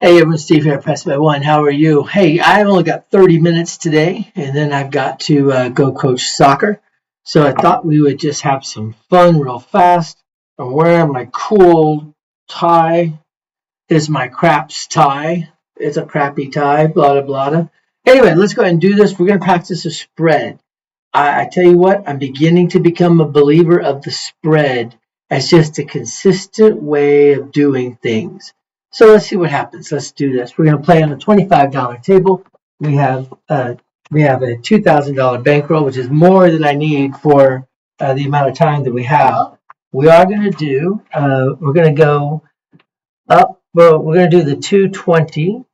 Hey everyone, Steve here at Press by One. How are you? Hey, I've only got 30 minutes today, and then I've got to go coach soccer. So I thought we would just have some fun real fast. I'm wearing my cool tie. This is my craps tie. It's a crappy tie, blah, blah, blah. Anyway, let's go ahead and do this. We're going to practice a spread. I tell you what, I'm beginning to become a believer of the spread as just a consistent way of doing things. So let's see what happens. Let's do this. We're going to play on a $25 table. We have a $2,000 bankroll, which is more than I need for the amount of time that we have. We are going to do. We're going to go up. Well, we're going to do the 220.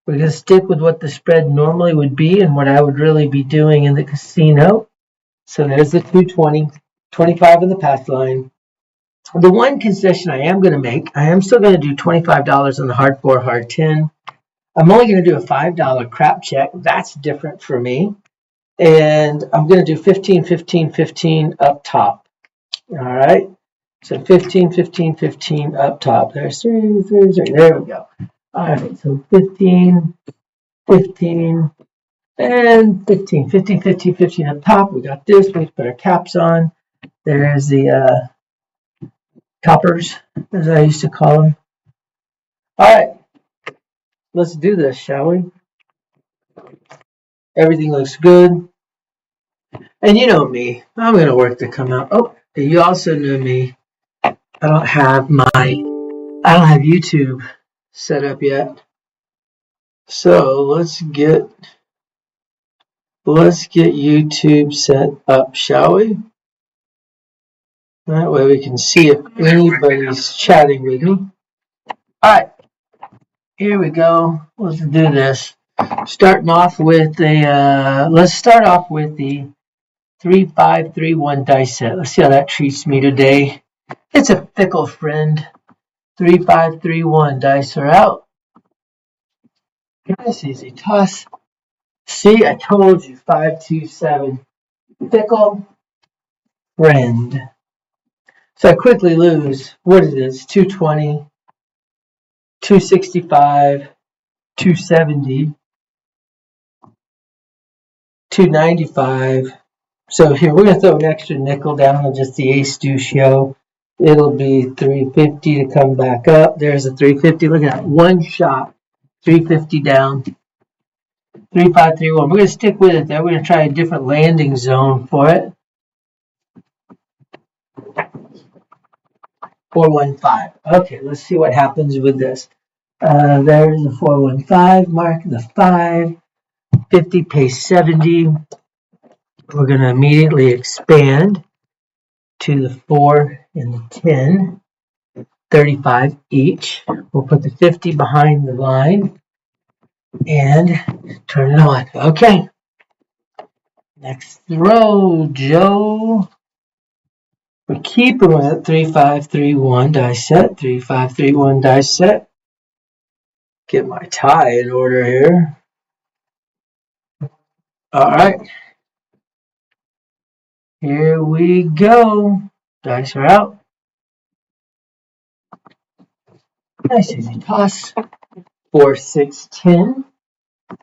We're going to stick with what the spread normally would be and what I would really be doing in the casino. So there's the 220, 25 in the pass line. The one concession I am going to make, I am still going to do $25 on the hard 4, hard 10. I'm only going to do a $5 crap check. That's different for me. And I'm going to do 15, 15, 15 up top. All right. So 15, 15, 15 up top. There's 3, 3, 3. There we go. All right. So 15, 15, and 15. 15, 15, 15 up top. We got this. We put our caps on. There's the toppers, as I used to call them. All right, let's do this, shall we? Everything looks good. And you know me, I'm going to work to come out. Oh, you also know me. I don't have YouTube set up yet. So let's get YouTube set up, shall we? That way we can see if anybody's chatting with me. All right, here we go. Let's do this. Starting off with let's start off with the 3-5-3-1 dice set. Let's see how that treats me today. It's a fickle friend. 3-5-3-1 dice are out. Nice easy toss. See, I told you 5-2-7. Fickle friend. So I quickly lose. What is this? 220, 265, 270, 295. So here we're going to throw an extra nickel down on just the ace deuce show. It'll be 350 to come back up. There's a 350. Look at that. One shot. 350 down. 3-5-3-1. We're going to stick with it there. We're going to try a different landing zone for it. 4-1-5. Okay, let's see what happens with this. There's the 4-1-5. Mark the 5. 50 pays 70. We're going to immediately expand to the 4 and the 10. 35 each. We'll put the 50 behind the line and turn it on. Okay. Next throw, Joe. We're keeping with it. 3-5-3-1 dice set. 3-5-3-1 dice set. Get my tie in order here. All right. Here we go. Dice are out. Nice easy toss. 4, 6, 10.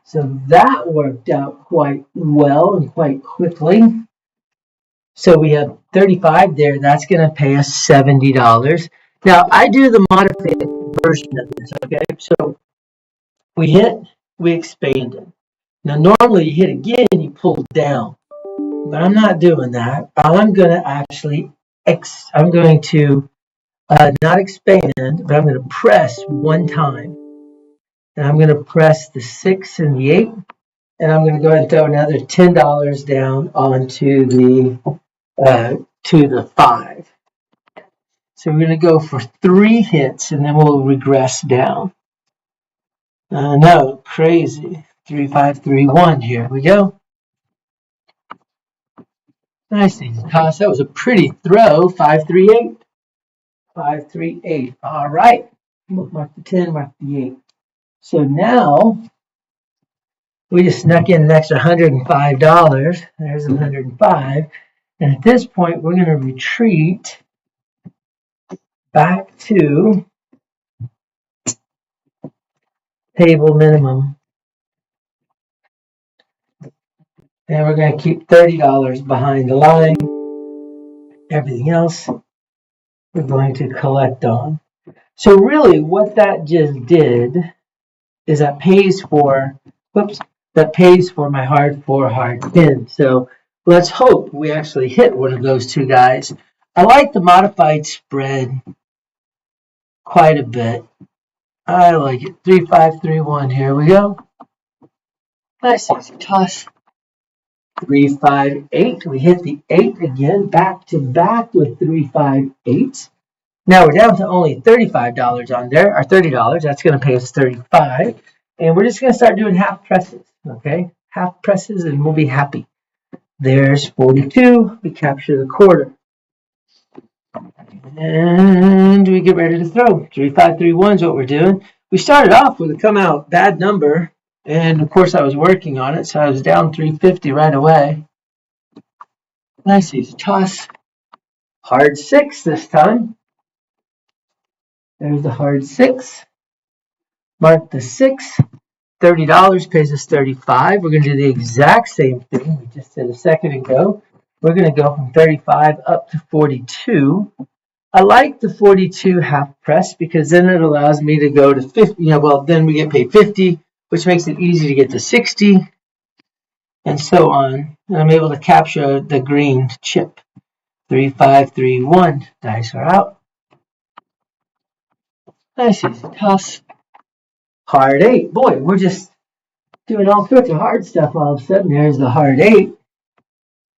So that worked out quite well and quite quickly. So we have 35 there. That's going to pay us $70. Now, I do the modified version of this, okay? So we hit, we expanded. Now, normally you hit again, you pull down. But I'm not doing that. I'm going to actually, I'm going to not expand, but I'm going to press one time. And I'm going to press the 6 and the 8. And I'm going to go ahead and throw another $10 down onto the 5. So we're going to go for 3 hits, and then we'll regress down. No, crazy. 3-5-3-1. Here we go. Nice easy toss. That was a pretty throw. 5-3-8. 5-3-8. All right. Mark the 10, mark the 8. So now we just snuck in an extra $105. There's 105. And at this point, we're going to retreat back to table minimum. And we're going to keep $30 behind the line. Everything else we're going to collect on. So really what that just did is that pays for my hard 4 hard 10. So let's hope we actually hit one of those two guys. I like the modified spread quite a bit. I like it. 3, 5, 3, 1. Here we go. Nice easy toss. 3, 5, 8. We hit the 8 again, back to back with 3, 5, 8. Now we're down to only $35 on there, or $30. That's going to pay us $35. And we're just going to start doing half presses, okay? Half presses and we'll be happy. There's 42. We capture the quarter. And we get ready to throw. 3, 5, 3, 1 is what we're doing. We started off with a come out bad number. And of course I was working on it, so I was down 350 right away. Nice easy toss. Hard 6 this time. There's the hard 6. Mark the 6. $30 pays us $35. We're going to do the exact same thing we just did a second ago. We're going to go from 35 up to 42. I like the 42 half press because then it allows me to go to 50. Then we get paid 50, which makes it easy to get to 60, and so on. And I'm able to capture the green chip. 3, 5, 3, 1. Dice are out. Nice easy toss. Hard 8. Boy, we're just doing all sorts of hard stuff all of a sudden. There's the hard 8.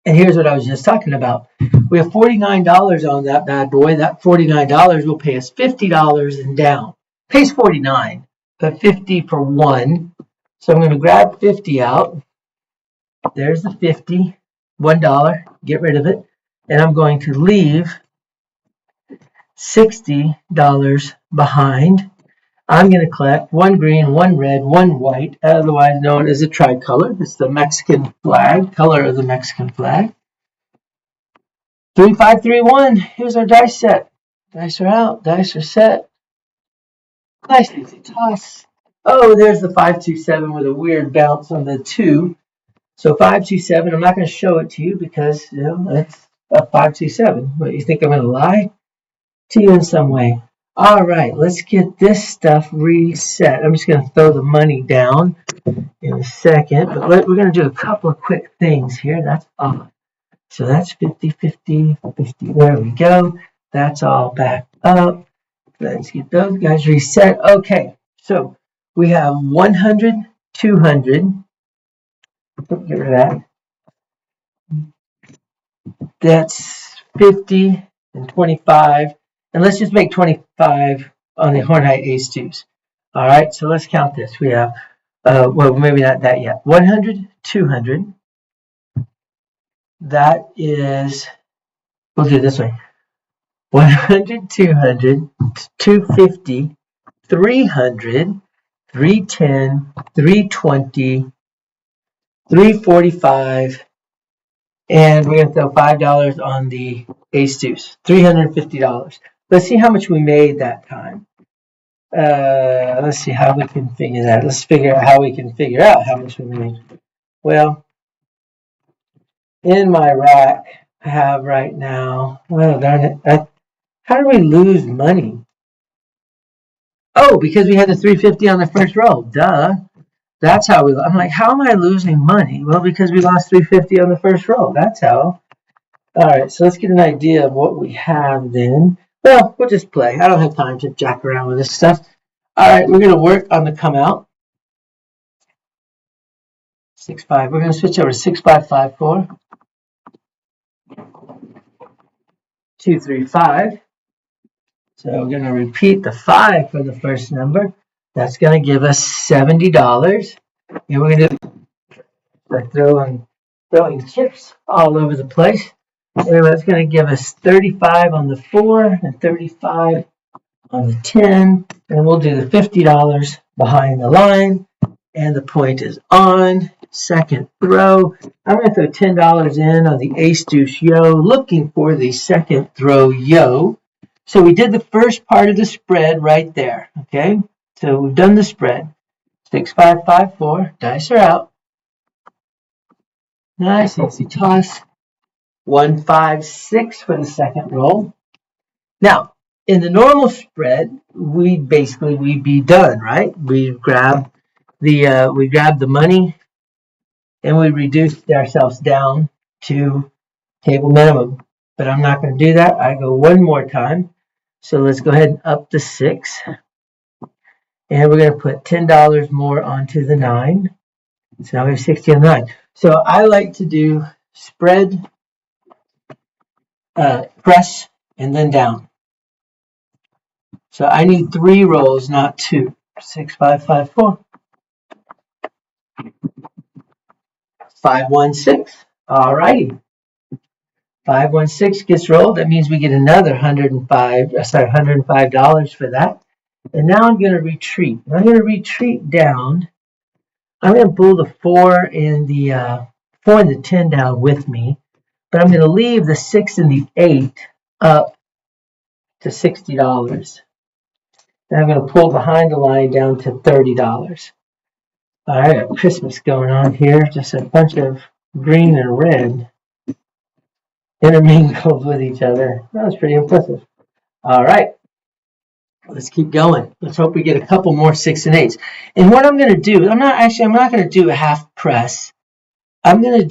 And here's what I was just talking about. We have $49 on that bad boy. That $49 will pay us $50 and down. Pays $49, but $50 for 1. So I'm going to grab 50 out. There's the 50. $1. Get rid of it. And I'm going to leave $60 behind. I'm going to collect 1 green, 1 red, 1 white, otherwise known as a tricolor. It's the Mexican flag, color of the Mexican flag. 3, 5, 3, 1. Here's our dice set. Dice are out. Dice are set. Nice easy toss. Oh, there's the 5, 2, 7 with a weird bounce on the 2. So 5, 2, 7. I'm not going to show it to you because it's a 5, 2, 7. What, you think I'm going to lie to you in some way? All right, let's get this stuff reset. I'm just going to throw the money down in a second, but we're going to do a couple of quick things here. That's off. So that's 50, 50, 50. There we go. That's all backed up. Let's get those guys reset. Okay, so we have 100, 200. Get rid of that. That's 50 and 25. And let's just make 25 on the Hornite Ace-2s. All right, so let's count this. We have, maybe not that yet. 100, 200. That is, we'll do it this way. 100, 200, 250, 300, 310, 320, 345, and we're going to throw $5 on the Ace-2s. $350. Let's see how much we made that time. Let's see how we can figure that. Let's figure out how we can figure out how much we made. Well, in my rack, I have right now, well, darn it, how do we lose money? Oh, because we had the 350 on the first roll. Duh. That's how I'm like, how am I losing money? Well, because we lost 350 on the first roll. That's how. All right, so let's get an idea of what we have then. Well, we'll just play. I don't have time to jack around with this stuff. All right, we're going to work on the come out. 6-5. We're going to switch over to 6-5-5-4. 2, 3, 5. So we're going to repeat the 5 for the first number. That's going to give us $70. And we're going to throwing chips all over the place. Anyway, that's going to give us 35 on the 4 and 35 on the 10. And we'll do the $50 behind the line. And the point is on. Second throw. I'm going to throw $10 in on the Ace-Deuce Yo, looking for the second throw Yo. So we did the first part of the spread right there. Okay, so we've done the spread. 6554. Dice are out. Nice, easy toss. 156 for the second roll. Now, in the normal spread, we'd be done, right? We grab the money and we reduce ourselves down to table minimum. But I'm not going to do that. I go one more time. So let's go ahead and up the 6. And we're going to put $10 more onto the 9. So now we have 60 on 9. So I like to do spread, press, and then down. So I need 3 rolls, not 2. 6, 5, 5, 4. 5, 1, 6. All righty. 5, 1, 6 gets rolled. That means we get another $105 for that. And now I'm going to retreat. I'm going to retreat down. I'm going to pull the 4 and the 10 down with me. But I'm going to leave the 6 and the 8 up to $60. And I'm going to pull behind the line down to $30. All right, I got Christmas going on here. Just a bunch of green and red intermingled with each other. That was pretty impressive. All right, let's keep going. Let's hope we get a couple more 6 and 8s. And what I'm going to do, I'm not going to do a half press. I'm going to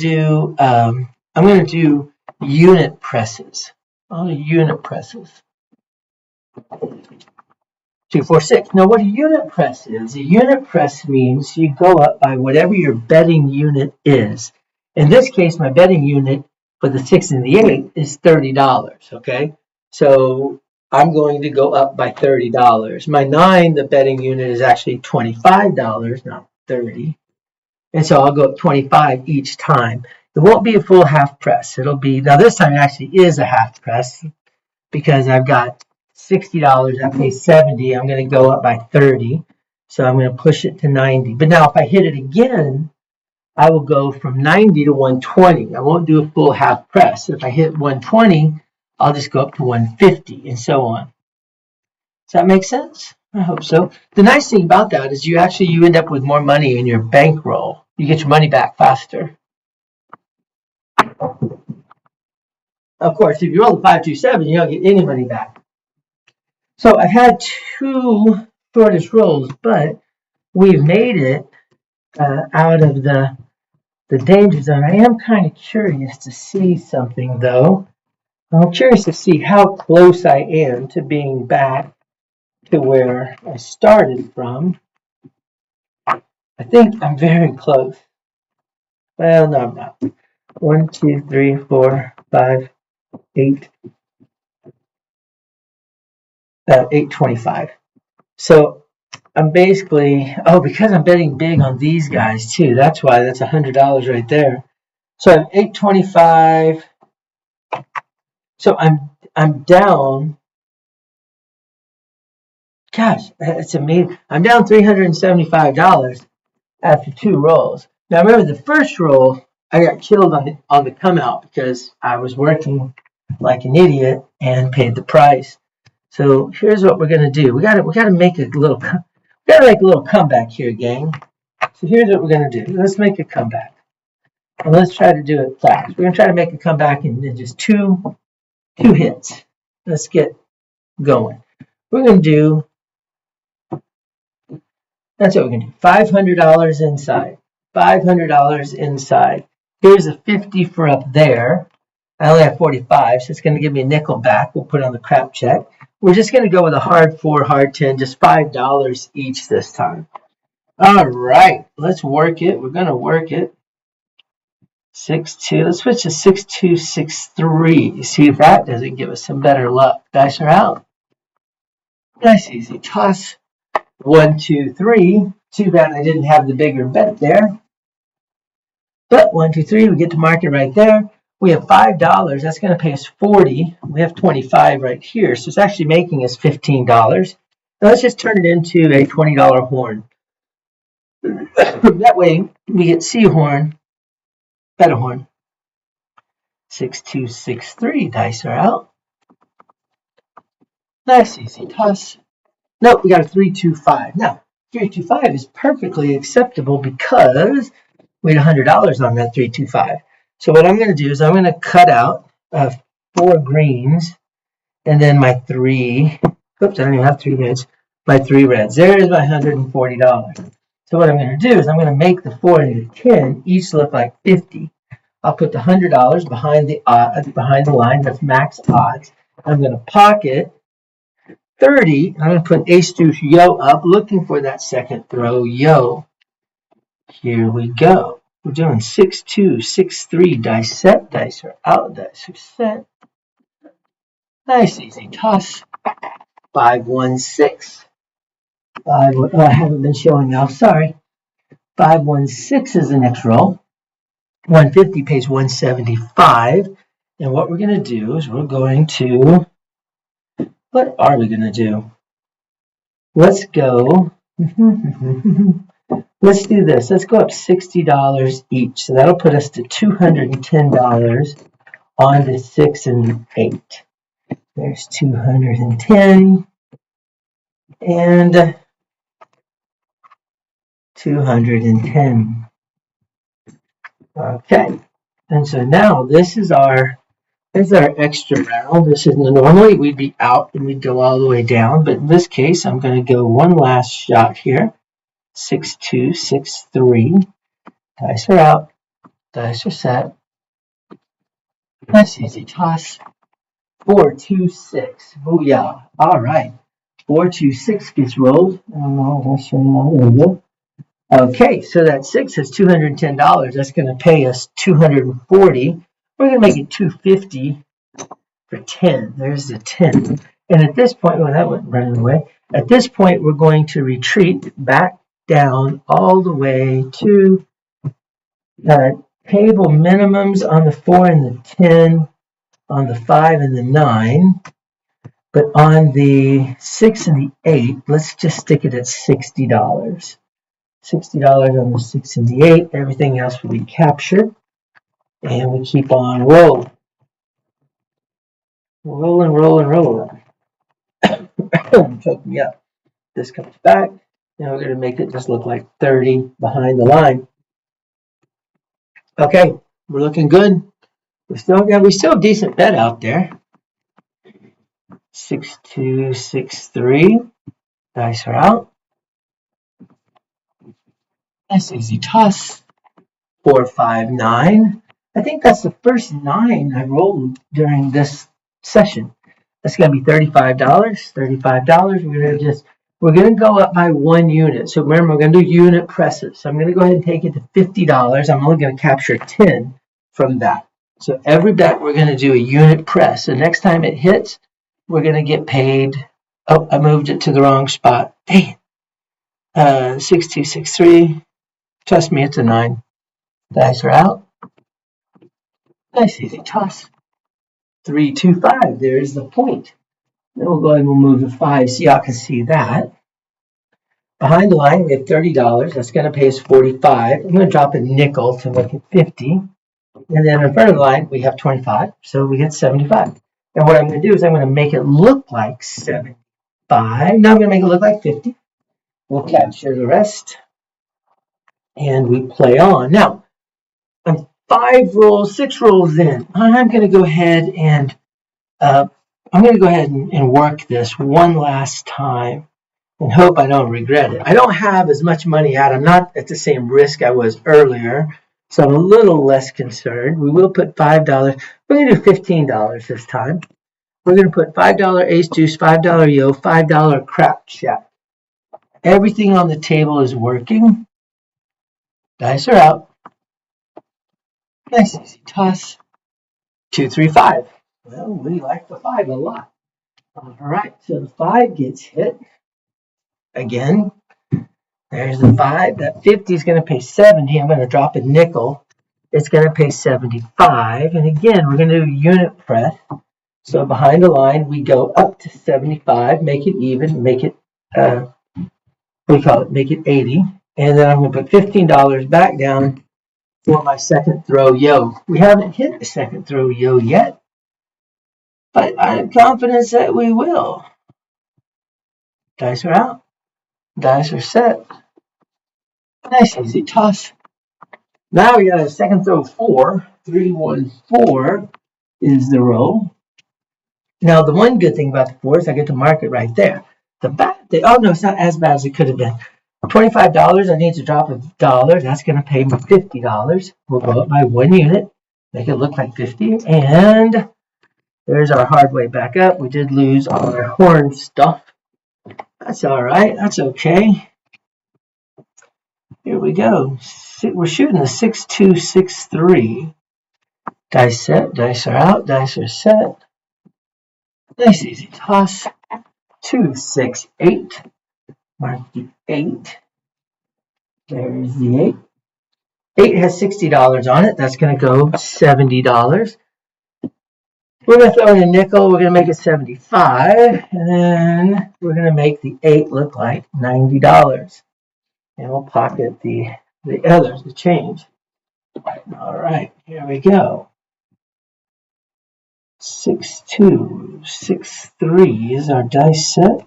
do unit presses. All the unit presses. 2, 4, 6. Now, what a unit press is, a unit press means you go up by whatever your betting unit is. In this case, my betting unit for the 6 and the 8 is $30, okay? So I'm going to go up by $30. My 9, the betting unit, is actually $25, not $30. And so I'll go up 25 each time. It won't be a full half press. It'll be, now this time it actually is a half press because I've got $60, I pay $70, I'm going to go up by 30. So I'm going to push it to 90. But now if I hit it again, I will go from 90 to 120. I won't do a full half press. If I hit 120, I'll just go up to 150 and so on. Does that make sense? I hope so. The nice thing about that is you end up with more money in your bankroll. You get your money back faster. Of course, if you roll a 5, 2, 7, you don't get any money back. So I've had 2 shortest rolls, but we've made it out of the danger zone. I am kind of curious to see something, though. I'm curious to see how close I am to being back to where I started from. I think I'm very close. Well, no, I'm not. 1, 2, 3, 4, 5, 8. 825. So I'm basically, because I'm betting big on these guys too. That's why that's $100 right there. So I'm 825. So I'm down. Gosh, it's amazing. I'm down $375 after 2 rolls. Now remember the first roll, I got killed on the come out because I was working like an idiot and paid the price. So here's what we're gonna do. We gotta make a little comeback here, gang. So here's what we're gonna do. Let's make a comeback, and let's try to do it fast. We're gonna try to make a comeback in just two hits. Let's get going. We're gonna do. That's what we're gonna do. $500 inside. $500 inside. Here's a 50 for up there. I only have 45, so it's going to give me a nickel back. We'll put it on the crap check. We're just going to go with a hard 4, hard 10, just $5 each this time. All right, let's work it. We're going to work it. 6-2. Let's switch to 6-2, 6-3. See if that doesn't give us some better luck. Dice are out. Nice, easy toss. 1, 2, 3. Too bad I didn't have the bigger bet there. But 1, 2, 3, we get to market right there. We have $5. That's going to pay us $40. We have 25 right here, so it's actually making us $15. Now let's just turn it into a $20 horn. That way we get C horn, bet a horn. 6, 2, 6, 3. Dice are out. Nice, easy toss. Nope, we got a 3, 2, 5. Now 325 is perfectly acceptable because we had $100 on that 325. So what I'm going to do is I'm going to cut out 4 greens and then my 3. Oops, I don't even have 3 reds. My 3 reds. There's my $140. So what I'm going to do is I'm going to make the 4 and the 10 each look like 50. I'll put the $100 behind the line. That's max odds. I'm going to pocket 30. I'm going to put ace deuce yo up, looking for that second throw yo. Here we go. We're doing 6-2, 6-3. Dice set. Dice are out. Dice are set. Nice easy toss. 5-1-6. I haven't been showing now. Sorry. 5-1-6 is the next roll. 150 pays 175. And what we're going to do is what are we going to do? Let's go. Let's do this. Let's go up $60 each. So that'll put us to $210 on the 6 and 8. There's 210 and 210. Okay. And so now this is our extra round. This is normally we'd be out and we'd go all the way down, but in this case I'm going to go one last shot here. 6-2, 6-3. Dice are out. Dice are set. Nice easy toss. 4-2-6. Booyah. All right. 4-2-6 gets rolled. I'll show you there we go. Okay, so that 6 is $210. That's going to pay us $240. We're going to make it $250 for 10. There's the 10. And at this point, well, that went running away. At this point, we're going to retreat back down all the way to table minimums on the 4 and the 10, on the 5 and the 9. But on the 6 and the 8, let's just stick it at $60. $60 on the 6 and the 8. Everything else will be captured. And we keep on rolling. Rolling. Choke me up. This comes back. Now we're going to make it just look like 30 behind the line. Okay, we're looking good. We still have decent bet out there. 6-2, 6-3. Dice are out. Nice easy toss. 4-5-9. I think that's the first 9 I rolled during this session. That's going to be $35. $35. We're going to go up by 1 unit. So remember, we're going to do unit presses. So I'm going to go ahead and take it to $50. I'm only going to capture 10 from that. So every bet we're going to do a unit press. So next time it hits, we're going to get paid. Oh, I moved it to the wrong spot. Dang it. 6-2, 6-3. Trust me, it's a 9. Dice are out. Nice easy toss. 3-2-5. There's the point. Then we'll go ahead and we'll move the 5 so y'all can see that. Behind the line, we have $30. That's going to pay us $45. I'm going to drop a nickel to make it $50. And then in front of the line, we have $25. So we get $75. And what I'm going to do is I'm going to make it look like $75. Now I'm going to make it look like $50. We'll capture the rest. And we play on. Now, I'm 6 rolls in. I'm going to go ahead and work this one last time and hope I don't regret it. I don't have as much money out. I'm not at the same risk I was earlier, so I'm a little less concerned. We will put $5. We're going to do $15 this time. We're going to put $5 ace deuce, $5 yo, $5 crap check. Everything on the table is working. Dice are out. Nice easy toss. 2-3-5. Well, we like the 5 a lot. All right, so the 5 gets hit. Again, there's the 5. That 50 is going to pay 70. I'm going to drop a nickel. It's going to pay 75. And again, we're going to do unit press. So behind the line, we go up to 75, make it even, make it, make it 80. And then I'm going to put $15 back down for my second throw yo. We haven't hit the second throw yo yet, but I have confidence that we will. Dice are out. Dice are set. Nice, easy toss. Now we got a second throw 4. 3, 1, 4 is the roll. Now the one good thing about the 4 is I get to mark it right there. The bad thing, oh no, it's not as bad as it could have been. $25, I need to drop $1. That's going to pay me $50. We'll go up by 1 unit, make it look like 50, and there's our hard way back up. We did lose all our horn stuff. That's all right. That's okay. Here we go. We're shooting a 6-2-6-3. Dice set. Dice are out. Dice are set. Nice easy toss. 2, 6, 8. Mark the 8. There's the 8. 8 has $60 on it. That's going to go $70. We're going to throw in a nickel. We're going to make it 75. And then we're going to make the 8 look like $90. And we'll pocket the others, the change. All right, here we go. 6-2, 6-3 is our dice set.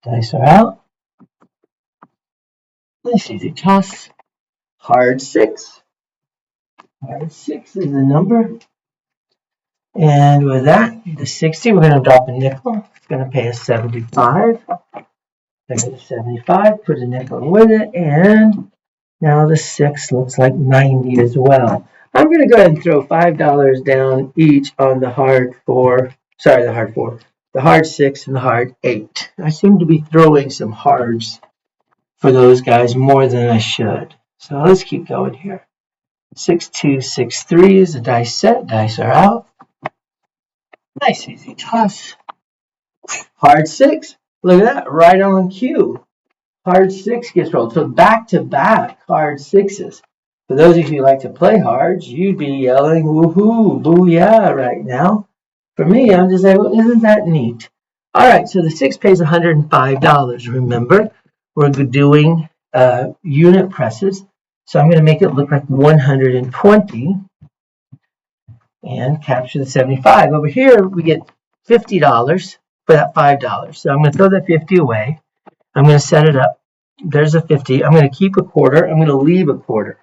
Dice are out. Nice easy toss. Hard 6. Hard 6 is the number. And with that, the 60, we're going to drop a nickel. It's going to pay us 75. Take the 75, put a nickel with it, and now the 6 looks like 90 as well. I'm going to go ahead and throw $5 down each on the hard 4. Sorry, the hard 4. The hard 6 and the hard 8. I seem to be throwing some hards for those guys more than I should. So let's keep going here. 6-2, 6-3 is the dice set. Dice are out. Nice easy toss. Hard 6. Look at that. Right on cue. Hard 6 gets rolled. So back-to-back hard 6s. For those of you who like to play hards, you'd be yelling, woohoo, booyah right now. For me, I'm just like, well, isn't that neat? All right, so the 6 pays $105. Remember, we're doing unit presses. So I'm going to make it look like 120 and capture the 75. Over here, we get $50 for that $5. So I'm going to throw that 50 away. I'm going to set it up. There's a 50. I'm going to keep a quarter. I'm going to leave a quarter.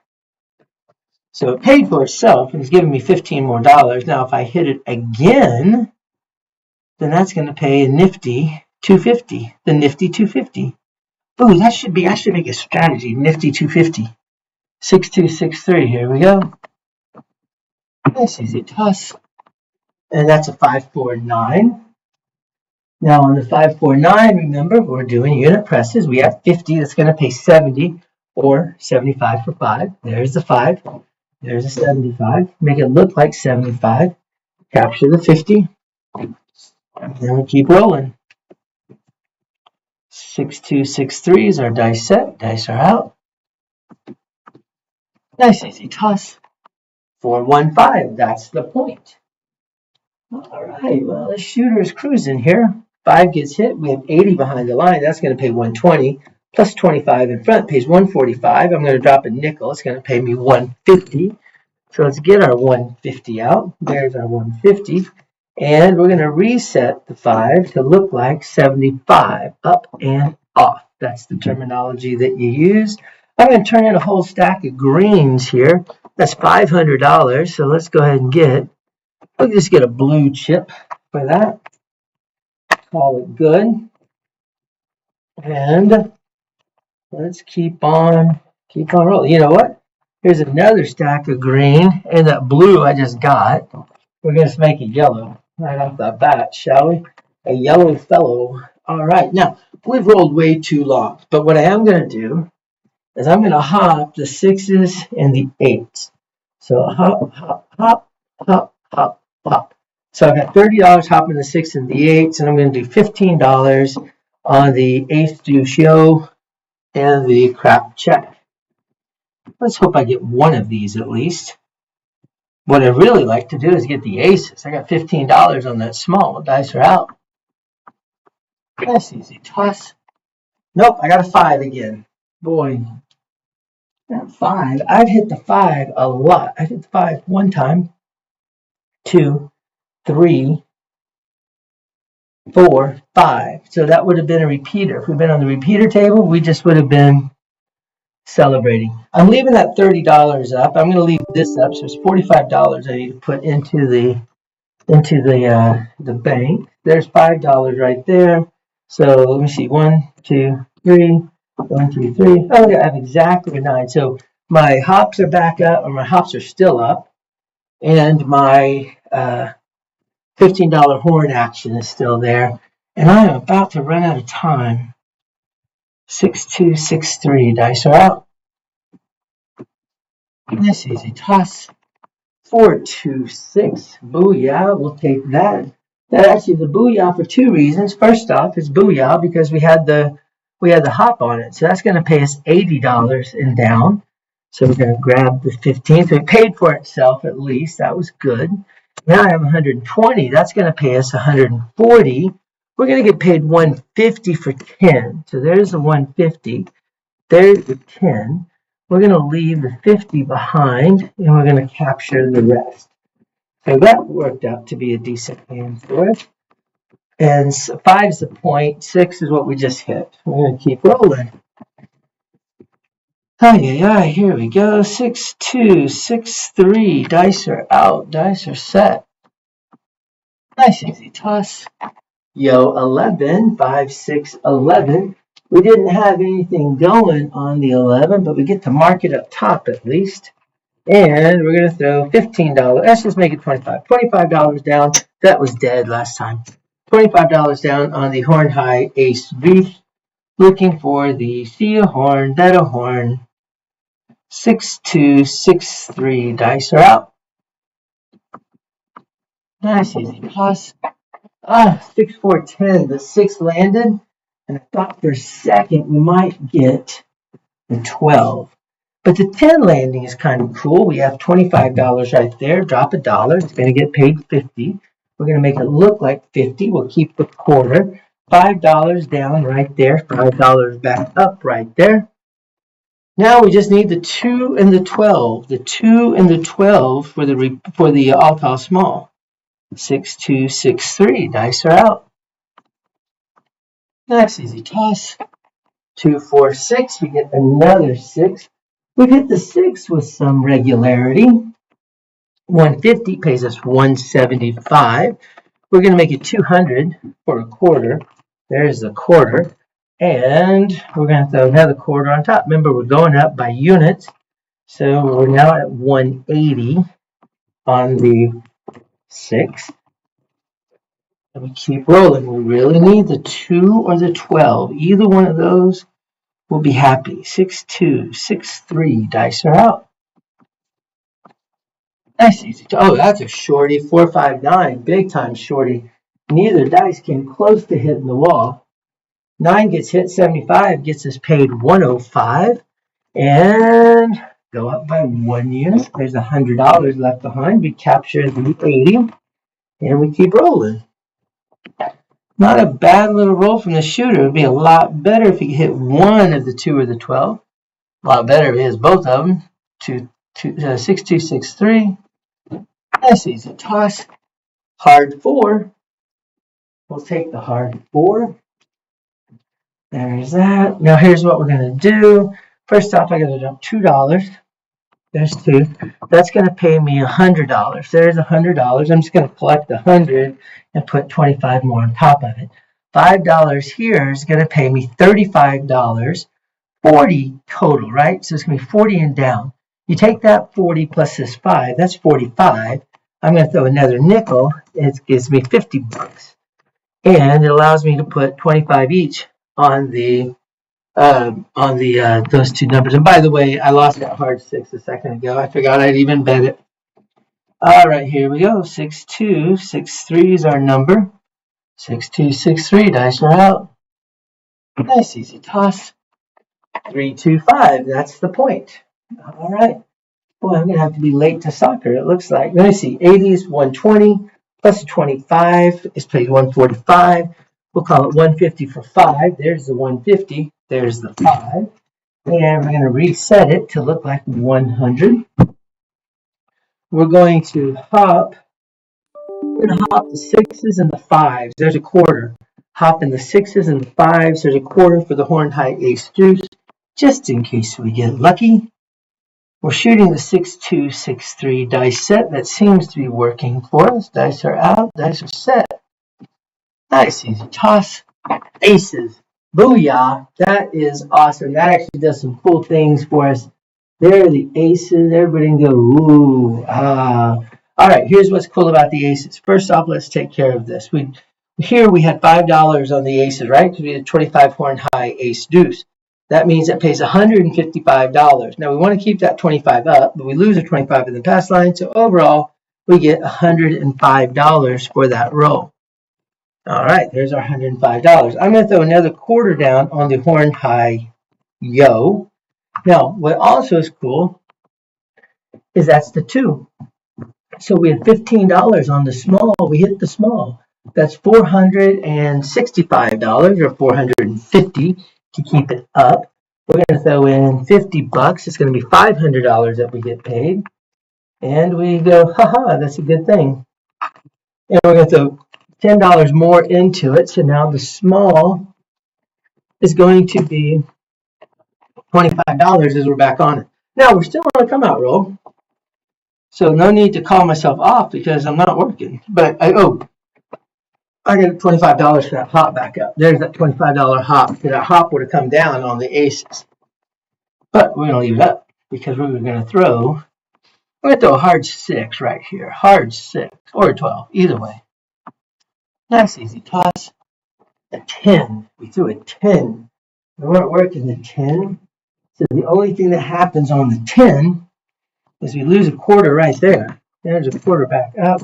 So it paid for itself, and it's giving me $15 more. Now, if I hit it again, then that's going to pay a nifty $250. The nifty $250. Ooh, that should be. I should make a strategy. Nifty $250. 6-2, 6-3. Here we go. Nice easy toss, and that's a 5-4-9. Now on the 5-4-9, remember we're doing unit presses. We have 50. That's going to pay 70 or 75 for 5. There's the 5. There's a 75. Make it look like 75. Capture the 50. And then we keep rolling. 6-2, 6-3 is our dice set. Dice are out. Nice easy toss. 4-1-5. That's the point. All right. Well, the shooter is cruising here. 5 gets hit. We have 80 behind the line. That's going to pay 120. Plus 25 in front pays 145. I'm going to drop a nickel. It's going to pay me 150. So let's get our 150 out. There's our 150. And we're going to reset the 5 to look like 75. Up and off. That's the terminology that you use. I'm going to turn in a whole stack of greens here. That's $500. So let's go ahead and we'll just get a blue chip for that. Call it good. And let's keep on rolling. You know what? Here's another stack of green, and that blue I just got. We're going to make it yellow right off the bat, shall we? A yellow fellow. All right. Now, we've rolled way too long, but what I am going to do is I'm going to hop the 6s and the 8s. So hop, hop, hop, hop, hop, hop. So I've got $30 hopping the 6 and the 8s, and I'm going to do $15 on the Ace Deuce Show and the crap check. Let's hope I get one of these at least. What I really like to do is get the aces. I got $15 on that small. Dice are out. That's easy. Toss. Nope, I got a 5 again. Boy, that 5. I've hit the 5 a lot. I hit the 5 one time, 2, 3, 4, 5. So that would have been a repeater. If we'd been on the repeater table, we just would have been celebrating. I'm leaving that $30 up. I'm going to leave this up. So it's $45 I need to put into the bank. There's $5 right there. So let me see. 1, 2, 3. 1, 2, 3. Oh, I have exactly 9. So my hops are back up, or my hops are still up, and my $15 horn action is still there. And I am about to run out of time. 6, 2, 6, 3. Dice are out. Nice easy toss. 4, 2, 6. Booyah. We'll take that. That actually is a booyah for 2 reasons. First off, it's booyah because we had the hop on it. So that's going to pay us $80 in down. So we're going to grab the 15. So it paid for itself at least. That was good. Now I have 120. That's going to pay us 140. We're going to get paid 150 for 10. So there's the 150. There's the 10. We're going to leave the 50 behind, and we're going to capture the rest. So that worked out to be a decent hand for us. And 5 is the point. 6 is what we just hit. We're going to keep rolling. Here we go. 6, 2, 6, 3. Dice are out. Dice are set. Nice easy toss. Yo, 11. 5, 6, 11. We didn't have anything going on the 11, but we get to mark it up top at least. And we're going to throw $15. Let's just make it $25. $25 down. That was dead last time. $25 down on the horn high ace deuce. Looking for the see a horn, bet a horn. 6, 2, 6, 3. Dice are out. Nice easy toss. 6, 4, 10. The 6 landed. And I thought for a second we might get the 12. But the 10 landing is kind of cool. We have $25 right there. Drop $1. It's going to get paid 50. We're going to make it look like 50. We'll keep the quarter. $5 down right there. $5 back up right there. Now we just need the 2 and the 12. The 2 and the 12 for the all tall small. 6, 2, 6, 3. Dice are out. Nice easy toss. 2, 4, 6. We get another 6. We hit the 6 with some regularity. 150 pays us 175. We're going to make it 200 for a quarter. There's the quarter. And we're going to throw another quarter on top. Remember, we're going up by units. So we're now at 180 on the 6. And we keep rolling. We really need the 2 or the 12. Either one of those will be happy. 6, 2, 6, 3. Dice are out. Nice easy. Oh, that's a shorty. 4, 5, 9. Big time shorty. Neither dice came close to hitting the wall. 9 gets hit. 75 gets us paid 105. And go up by 1 unit. There's $100 left behind. We capture the 80. And we keep rolling. Not a bad little roll from the shooter. It would be a lot better if he could hit one of the 2 or the 12. A lot better if he hits both of them. 6, 2, 6, 3. Nice easy toss. Hard 4. We'll take the hard 4. There's that. Now here's what we're going to do. First off, I got to dump $2. There's 2. That's going to pay me $100. There's $100. I'm just going to collect the 100 and put 25 more on top of it. $5 here is going to pay me $35. 40 total, right? So it's going to be 40 and down. You take that 40 plus this 5, that's 45. I'm going to throw another nickel. It gives me $50. And it allows me to put 25 each on those 2 numbers. And by the way, I lost that hard 6 a second ago. I forgot I'd even bet it. All right, here we go. 6, 2, 6, 3 is our number. 6, 2, 6, 3. Dice are out. Nice easy toss. 3, 2, 5. That's the point. All right. Boy, I'm going to have to be late to soccer, it looks like. Let me see. 80 is 120 plus 25 is paid 145. We'll call it 150 for 5. There's the 150. There's the 5. And we're going to reset it to look like 100. We're going to hop We're going to hop the 6s and the 5s. There's a quarter. Hop in the 6s and the 5s. There's a quarter for the horn high ace deuce, just in case we get lucky. We're shooting the 6-2, 6-3 dice set. That seems to be working for us. Dice are out. Dice are set. Nice, easy toss. Aces. Booyah. That is awesome. That actually does some cool things for us. There are the aces. Everybody can go, ooh, ah. All right, here's what's cool about the aces. First off, let's take care of this. Here we had $5 on the aces, right? Because we had 25 horn high ace deuce. That means it pays $155. Now, we want to keep that 25 up, but we lose a 25 in the pass line. So overall, we get $105 for that roll. All right, there's our $105. I'm going to throw another quarter down on the horn high yo. Now, what also is cool is that's the 2. So we had $15 on the small. We hit the small. That's $465 or $450 to keep it up. We're going to throw in $50. It's going to be $500 that we get paid. And we go, haha, that's a good thing. And we're going to throw $10 more into it. So now the small is going to be $25 as we're back on it. Now we're still on a come out roll. So no need to call myself off because I'm not working. But I get $25 for that hop back up. There's that $25 hop. That hop would have come down on the aces. But we're going to leave it up because we were going to throw a hard 6 right here. Hard 6 or a 12, either way. Nice easy toss. A 10. We threw a 10. We weren't working the 10. So the only thing that happens on the 10 is we lose a quarter right there. There's a quarter back up.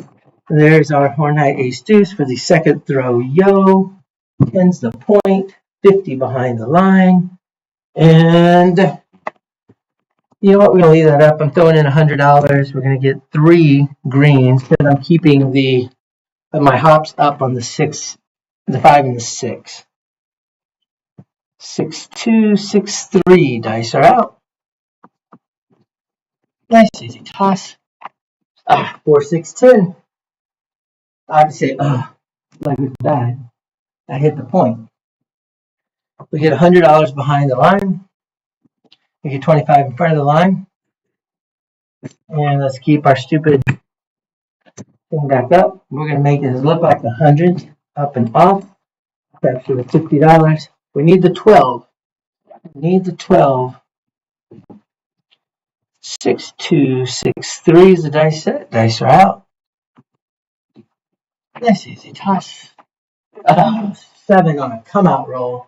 There's our horn high ace deuce for the second throw yo. 10's the point. 50 behind the line. And you know what? We're going to leave that up. I'm throwing in $100. We're going to get 3 greens because I'm keeping my hops up on the 6, the 5 and the 6. 6-2, 6-3. Dice are out. Nice easy toss. 4-6-10. I'd say, like it's bad. I hit the point. We get $100 behind the line. We get 25 in front of the line. And let's keep our stupid thing back up. We're going to make this look like 100 up and off. Perhaps with $50. We need the 12. We need the 12. 6-2, 6-3 is the dice set. Dice are out. Nice easy toss. 7 on a come out roll.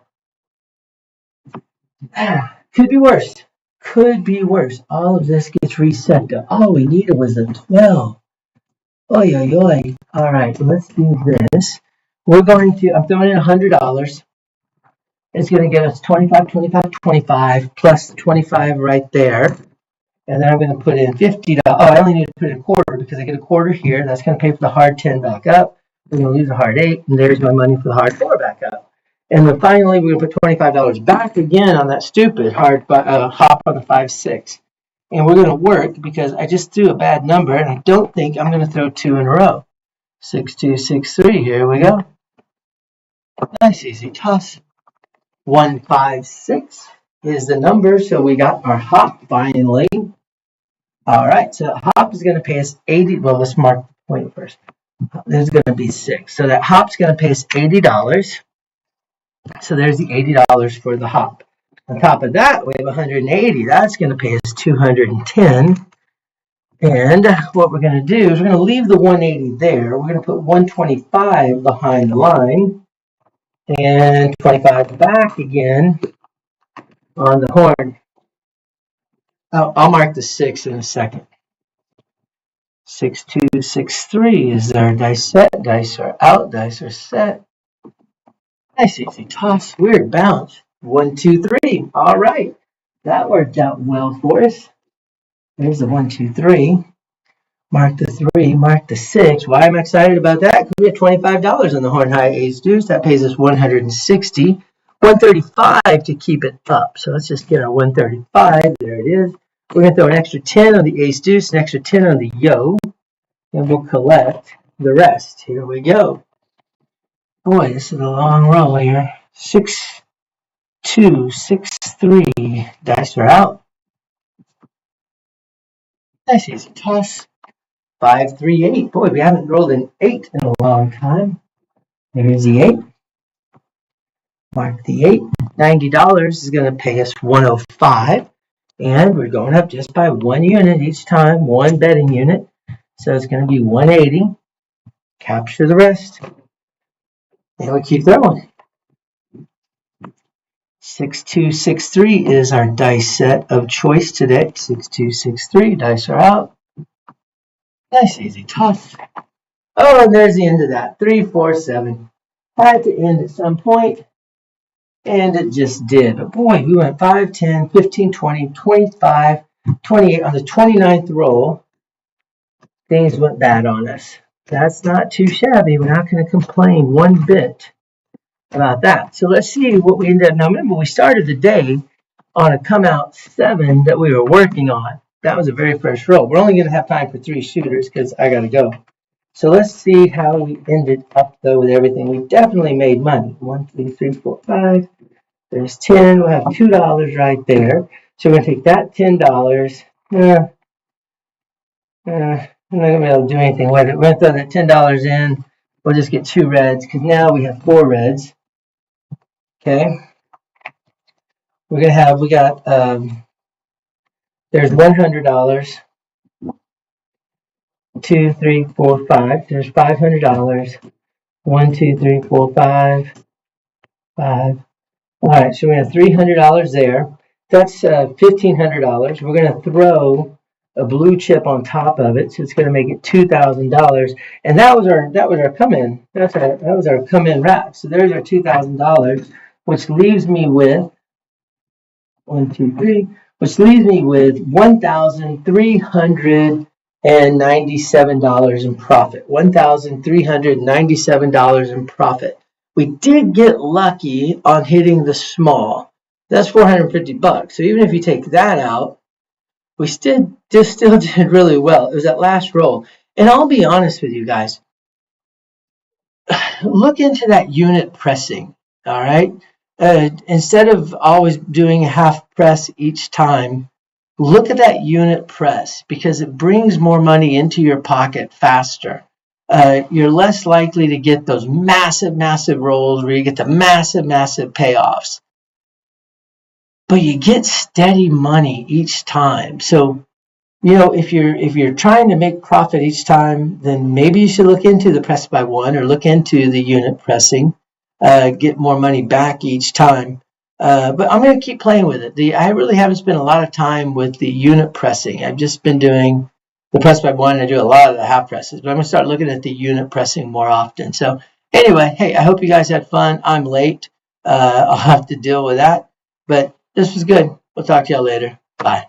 Could be worse. Could be worse. All of this gets reset to all we needed was a 12. Oy, oy, oy. All right, let's do this. I'm throwing in $100. It's going to get us 25, 25, 25 plus the 25 right there. And then I'm going to put in $50. Oh, I only need to put in a quarter because I get a quarter here. That's going to pay for the hard 10 back up. We're going to lose a hard 8, and there's my money for the hard 4 back up. And then finally, we're going to put $25 back again on that stupid hard hop on the 5-6. And we're going to work because I just threw a bad number, and I don't think I'm going to throw 2 in a row. 6-2, 6-3. Here we go. Nice easy toss. 1-5-6 is the number, so we got our hop finally. All right, so hop is going to pay us 80. Well, let's mark the point first. There's going to be 6. So that hop's going to pay us $80. So there's the $80 for the hop. On top of that, we have 180. That's going to pay us 210. And what we're going to do is we're going to leave the 180 there. We're going to put 125 behind the line. And 25 back again on the horn. I'll mark the 6 in a second. 6-2, 6-3 is our dice set. Dice are out. Dice are set. Nice easy toss. Weird bounce. 1, 2, 3. All right. That worked out well for us. There's the 1, 2, 3. Mark the 3. Mark the 6. Why am I excited about that? Because we have $25 on the horn high ace deuce. That pays us $160. $135 to keep it up. So let's just get our $135. There it is. We're going to throw an extra 10 on the ace deuce, an extra 10 on the yo, and we'll collect the rest. Here we go. Boy, this is a long roll here. 6, 2, 6, 3. Dice are out. Nice easy toss. 5, 3, 8. Boy, we haven't rolled an 8 in a long time. There's the 8. Mark the 8. $90 is going to pay us $105. And we're going up just by 1 unit each time, 1 betting unit. So it's going to be 180. Capture the rest. And we keep throwing. 6263 is our dice set of choice today. 6263. Dice are out. Nice easy toss. Oh, and there's the end of that. 3, 4, 7. Had to end at some point. And it just did. But boy, we went 5, 10, 15, 20, 25, 28. On the 29th roll, things went bad on us. That's not too shabby. We're not going to complain one bit about that. So let's see what we ended up. Now remember, we started the day on a come out 7 that we were working on. That was the very first roll. We're only going to have time for 3 shooters because I got to go. So let's see how we ended up, though, with everything. We definitely made money. 1, 2, 3, 4, 5. There's 10. We'll have $2 right there. So we're going to take that $10. I'm not going to be able to do anything with it. We're going to throw that $10 in. We'll just get 2 reds because now we have 4 reds. Okay. We're going to have, there's $100. 2, 3, 4, 5. There's $500. 1, 2, 3, 4, 5. 5. All right, so we have $300 there. That's $1,500. We're going to throw a blue chip on top of it, so it's going to make it $2,000. And that was our come in. That was our come in rack. So there's our $2,000, which leaves me with 1, 2, 3. Which leaves me with $1,397 in profit. $1,397 in profit. We did get lucky on hitting the small. That's $450. So even if you take that out, we still did really well. It was that last roll. And I'll be honest with you guys. Look into that unit pressing. All right. Instead of always doing a half press each time, look at that unit press because it brings more money into your pocket faster. You're less likely to get those massive, massive rolls where you get the massive, massive payoffs. But you get steady money each time. So, you know, if you're trying to make profit each time, then maybe you should look into the press by 1 or look into the unit pressing. Get more money back each time. But I'm going to keep playing with it. I really haven't spent a lot of time with the unit pressing. I've just been doing the press by 1. I do a lot of the half presses, but I'm going to start looking at the unit pressing more often. So anyway, hey, I hope you guys had fun. I'm late. I'll have to deal with that. But this was good. We'll talk to y'all later. Bye.